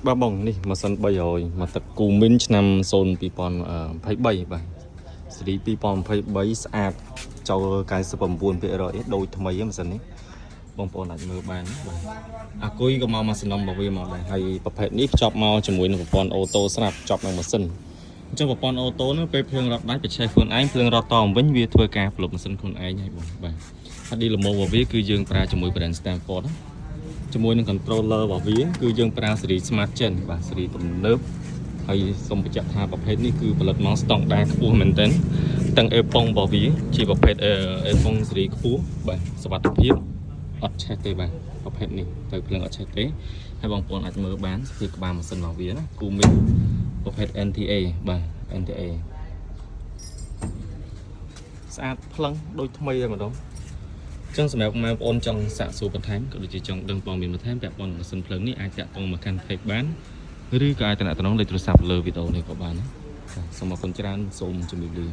ba bông đi mà sân bay rồi mà thật cù minh năm zone pipon phải bay bài xử lý pipon phải bay sạch cho cái sản phẩm buôn về rồi đôi tham mấy mà sân ấy bông bông lại mưa bán à cuối có mau mà sân nông bảo vệ mà hay tập hệ nít chọc mau cho mũi nó pipon ô tô snap chọc năng mà sân trong pipon ô tô nó về phương rập đáy bị che phương ánh phương rập tòm vĩnh viết thôi cả lục mà sân con ấy nhảy bông bài đi là một bảo vệ cứ dương pra cho mũi brand Stanford cho môiនឹង controller របស់វាគឺយើងប្រើស៊េរី Smart Gen បាទស៊េរីទំនើបហើយសូមបញ្ជាក់ថាប្រភេទនេះគឺផលិតមកស្តង់ដារខ្ពស់មែនទែនទាំងអេប៉ុងរបស់វាជាប្រភេទអេប៉ុងស៊េរីខ្ពស់បាទសុវត្ថិភាពអត់ឆេះទេបាទប្រភេទនេះទៅភ្លើងអត់ឆេះទេហើយបងប្អូនអាចមើលបានសភាពក្បាលម៉ាស៊ីនរបស់វាណាគូមីនប្រភេទ NTA បាទ NTA ស្អាតភ្លឹងដូចថ្មីតែម្ដងចឹងសម្រាប់បងប្អូនចង់សាកសួរបន្ថែមក៏ដូចជាចង់ដឹងព័ត៌មានបន្ថែមពាក់ព័ន្ធនឹងម៉ាស៊ីនភ្លើងនេះអាចតាក់ទងមកកាន់ page បានឬក៏អាចតំណលេខទូរស័ព្ទលើវីដេអូនេះក៏បានដែរសូមអរគុណច្រើនសូមជម្រាបលា